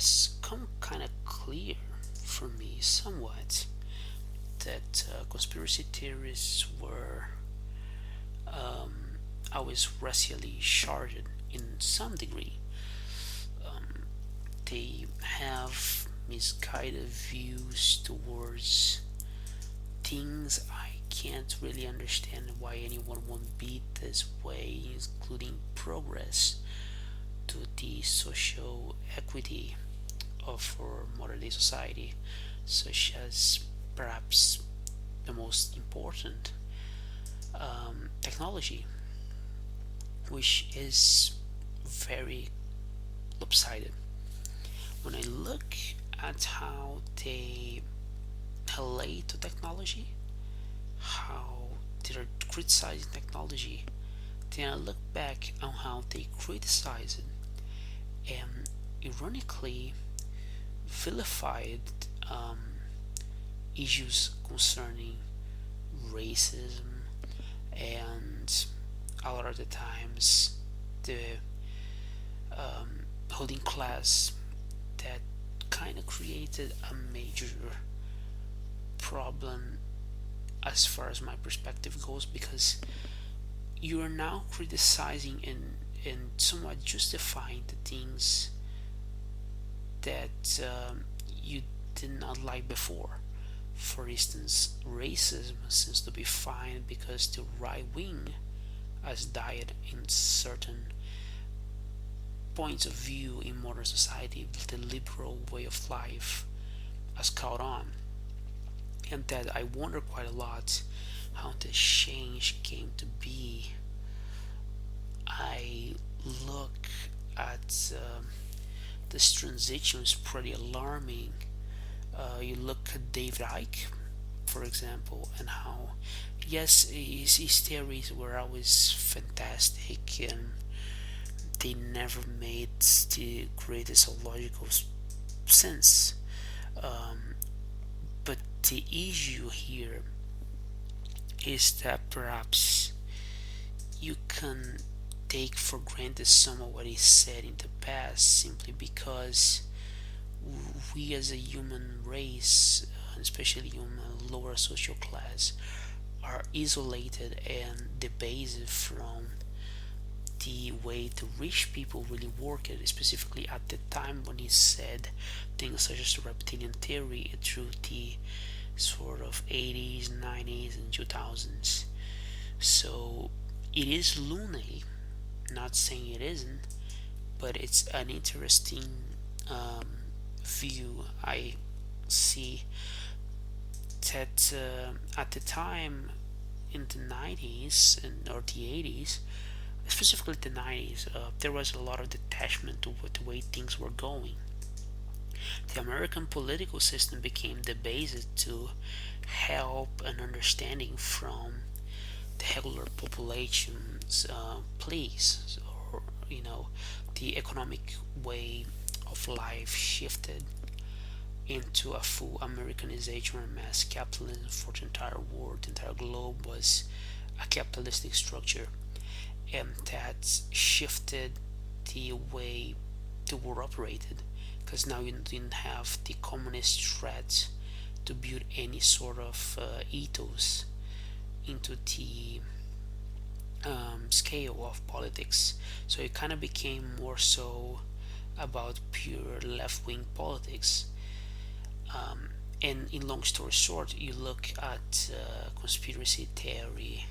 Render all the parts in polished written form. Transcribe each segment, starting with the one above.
has come kind of clear for me somewhat that conspiracy theories were always racially charged in some degree. Um, they have misguided views towards things I can't really understand why anyone would be this way, including progress to the social equity of our modern day society, such as perhaps the most important technology, which is very lopsided. When I look at how they relate to technology, how they're criticizing technology, then I look back on how they criticize it and ironically vilified um, issues concerning racism and a lot of the times the holding class that kind of created a major problem as far as my perspective goes, because you are now criticizing and somewhat justifying the things that you did not like before. For instance, racism seems to be fine because the right wing has died in certain points of view in modern society. The liberal way of life has caught on, and that I wonder quite a lot how this change came to be. I look at this transition is pretty alarming. You look at David Icke, for example, and how, yes, his theories were always fantastic and they never made the greatest logical sense. Um, but the issue here is that perhaps you can take for granted some of what he said in the past simply because we as a human race, especially in a lower social class, are isolated and debased from the way the rich people really worked, specifically at the time when he said things such as the reptilian theory through the sort of 80s, 90s, and 2000s. So it is loony, not saying it isn't, but it's an interesting view. I see that at the time in the 90s or the 80s, specifically the 90s, there was a lot of detachment to the way things were going. The American political system became the basis to help an understanding from the regular population's place, or the economic way of life shifted into a full Americanization and mass capitalism for the entire world. The entire globe was a capitalistic structure, and that shifted the way the world operated, because now you didn't have the communist threat to build any sort of ethos into the scale of politics. So it kind of became more so about pure left-wing politics. And in long story short, you look at conspiracy theory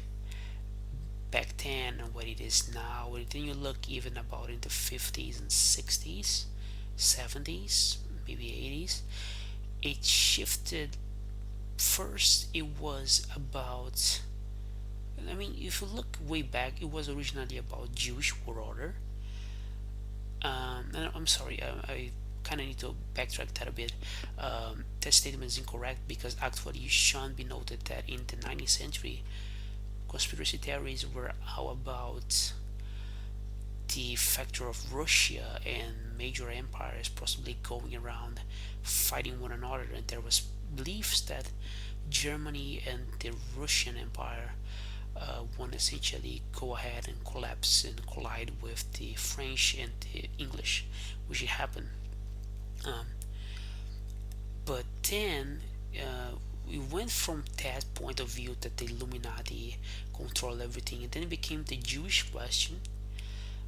back then and what it is now, and then you look even about in the 50s and 60s, 70s, maybe 80s, it shifted. First, it was about, I mean, if you look way back, it was originally about Jewish world order. And I'm sorry, I kind of need to backtrack that a bit. That statement is incorrect because actually it should be noted that in the 19th century, conspiracy theories were all about the factor of Russia and major empires possibly going around fighting one another, and there was beliefs that Germany and the Russian Empire would essentially go ahead and collapse and collide with the French and the English, which happened. Um, but then we went from that point of view that the Illuminati control everything, and then it became the Jewish question,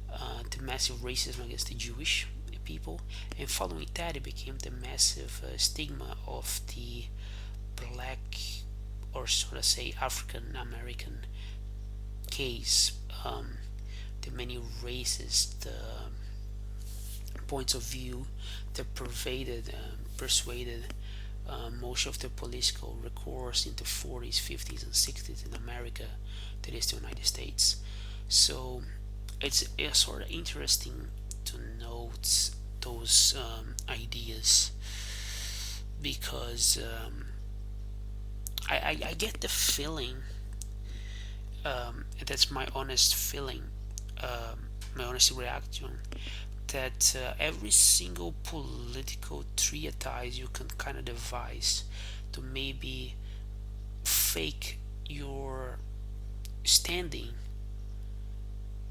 the massive racism against the Jewish people, and following that, it became the massive stigma of the black, or sort of say African American case, the many racist points of view that persuaded most of the political recourse in the 40s, 50s, and 60s in America, that is the United States. So it's sort of interesting to note those ideas, because I get the feeling, and that's my honest feeling, my honest reaction, that every single political treatise you can kind of devise to maybe fake your standing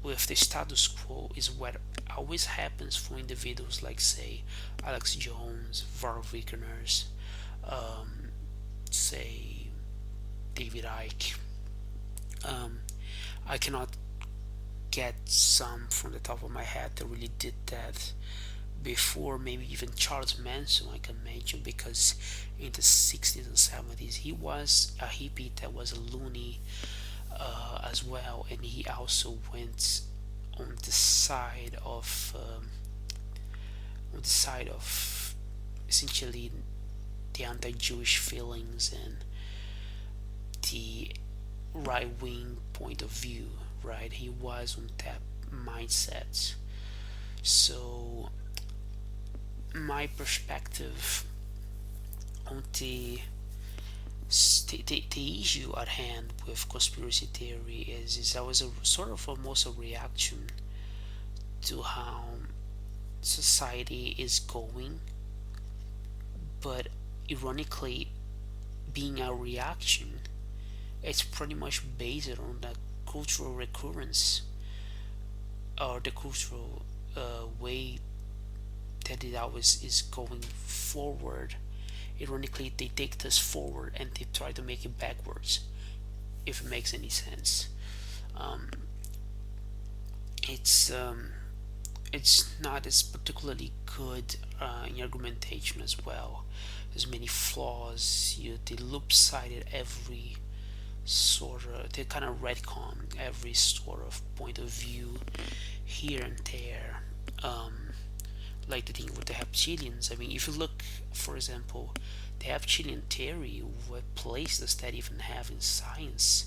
with the status quo is what always happens for individuals like, say, Alex Jones, Varl Vikernes, say, David Icke. I cannot get some from the top of my head that really did that before. Maybe even Charles Manson I can mention, because in the 60s and 70s he was a hippie that was a loony as well, and he also went on the side of essentially the anti-Jewish feelings and the right-wing point of view. Right, he was on that mindset. So my perspective on the issue at hand with conspiracy theory is I was a sort of almost a reaction to how society is going, but ironically, being a reaction, it's pretty much based on that cultural recurrence, or the cultural way that it always is going forward. Ironically, they take this forward and they try to make it backwards, if it makes any sense. Um, it's not as particularly good in argumentation as well. There's many flaws. They loop-sided every sort of, they kind of retcon every sort of point of view here and there. Like the thing with the Heptilians. I mean, if you look, for example, the Heptilian theory, what place does that even have in science?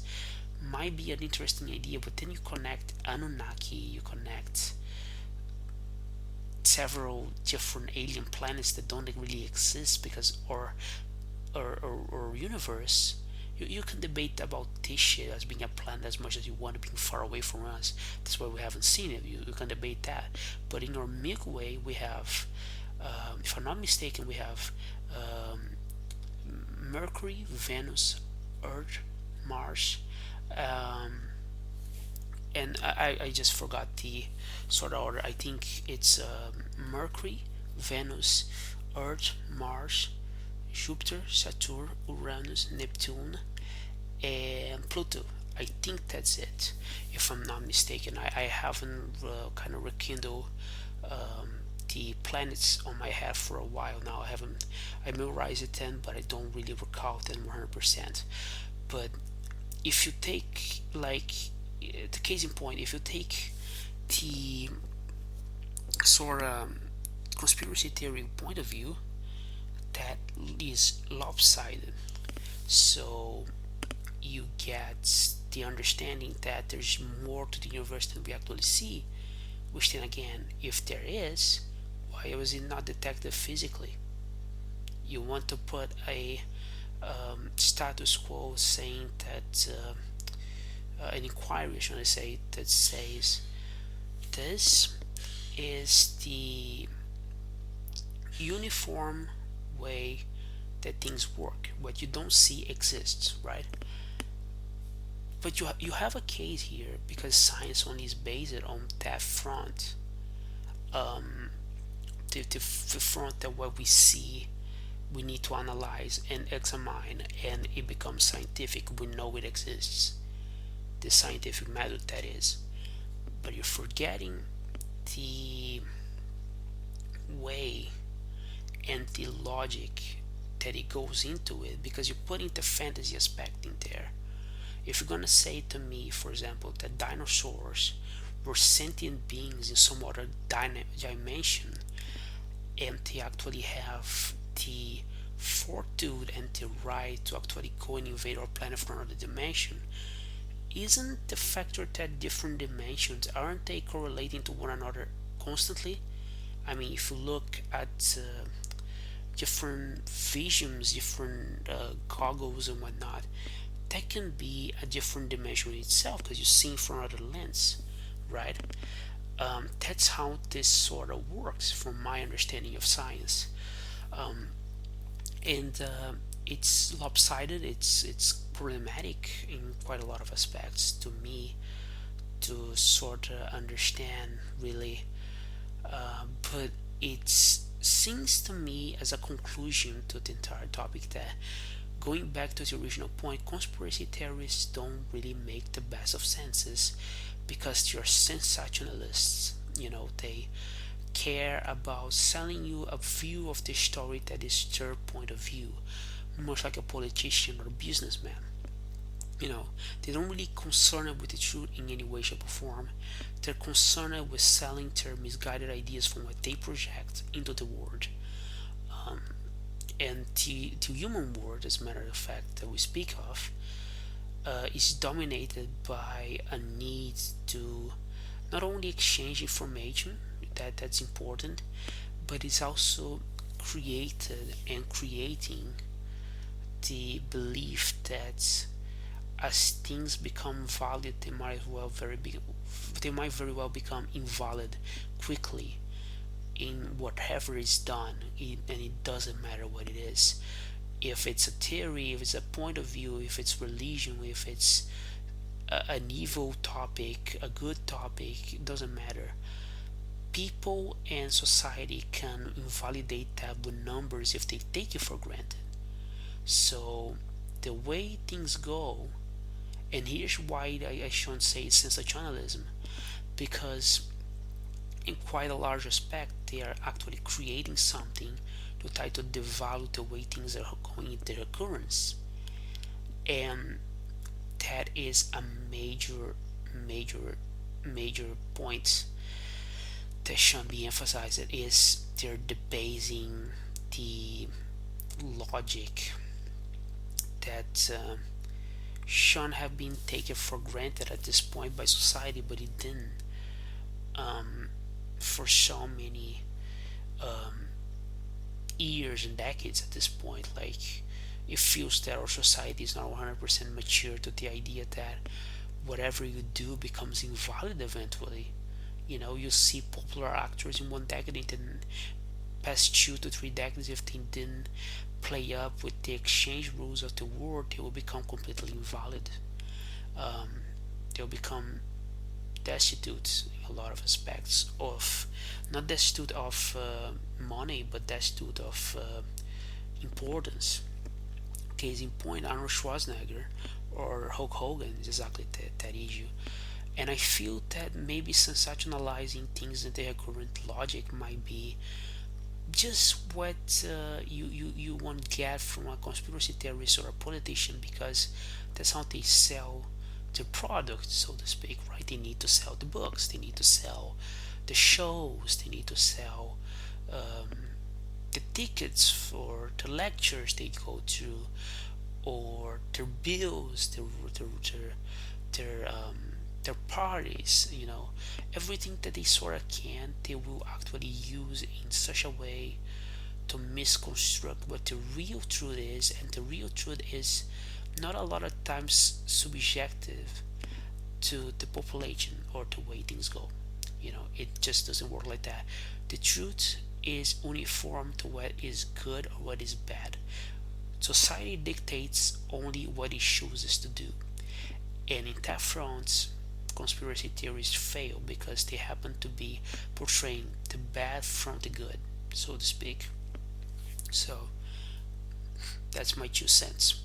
Might be an interesting idea, but then you connect Anunnaki, you connect several different alien planets that don't really exist, because or universe. You can debate about this shit as being a planet as much as you want, it being far away from us. That's why we haven't seen it. You can debate that. But in our Milky Way, we have, if I'm not mistaken, we have Mercury, Venus, Earth, Mars, and I just forgot the sort of order. I think it's Mercury, Venus, Earth, Mars, Jupiter, Saturn, Uranus, Neptune, and Pluto. I think that's it, if I'm not mistaken. I haven't kind of rekindled the planets on my head for a while now. I memorized it then, but I don't really recall them 100%. But if you take, like, the case in point, if you take the sort of conspiracy theory point of view, that is lopsided. So you get the understanding that there's more to the universe than we actually see, which then again, if there is, why was it not detected physically? You want to put a status quo saying that an inquiry, should I say, that says this is the uniform way that things work. What you don't see exists, right? But you have a case here, because science only is based on that front. the front that what we see we need to analyze and examine, and it becomes scientific. We know it exists, the scientific method that is. But you're forgetting the way and the logic that it goes into it, because you're putting the fantasy aspect in there. If you're gonna say to me, for example, that dinosaurs were sentient beings in some other dimension, and they actually have the fortitude and the right to actually go and invade our planet from another dimension, isn't the factor that different dimensions aren't they correlating to one another constantly? I mean, if you look at different visions, different goggles and whatnot, that can be a different dimension in itself because you're seeing from another lens, right? That's how this sort of works from my understanding of science. Um, and It's lopsided, it's problematic in quite a lot of aspects to me to sort of understand really, but it seems to me as a conclusion to the entire topic that, going back to the original point, conspiracy theorists don't really make the best of senses because they're sensationalists. They care about selling you a view of the story that is their point of view, much like a politician or a businessman. They don't really concerned with the truth in any way, shape, or form. They're concerned with selling their misguided ideas from what they project into the world. Um, and the human world, as a matter of fact, that we speak of, is dominated by a need to not only exchange information, that's important, but it's also created and creating the belief that as things become valid, they might very well become invalid quickly in whatever is done, and it doesn't matter what it is. If it's a theory, if it's a point of view, if it's religion, if it's an evil topic, a good topic, it doesn't matter. People and society can invalidate that with numbers if they take it for granted. So the way things go, and here's why I shouldn't say it's sensationalism, because in quite a large aspect they are actually creating something to try to devalue the way things are going into their occurrence. And that is a major point that should be emphasized. It is they're debasing the logic that shouldn't have been taken for granted at this point by society, but it didn't, for so many years and decades at this point. Like, it feels that our society is not 100% mature to the idea that whatever you do becomes invalid eventually. You see popular actors in one decade, and then past 2 to 3 decades, if they didn't play up with the exchange rules of the world, they will become completely invalid. They'll become destitute in a lot of aspects of, not destitute of money, but destitute of importance. Case in point, Arnold Schwarzenegger or Hulk Hogan is exactly that issue. And I feel that maybe sensationalizing things in their current logic might be just what you won't get from a conspiracy theorist or a politician, because that's how they sell their product, so to speak, right? They need to sell the books, they need to sell the shows, they need to sell the tickets for the lectures they go to, or their bills, their parties. Everything that they sort of can, they will actually use in such a way to misconstruct what the real truth is. And the real truth is not a lot of times subjective to the population or the way things go. It just doesn't work like that. The truth is uniform to what is good or what is bad. Society dictates only what it chooses to do, and in that front, conspiracy theories fail because they happen to be portraying the bad from the good. so to speak. So that's my 2 cents.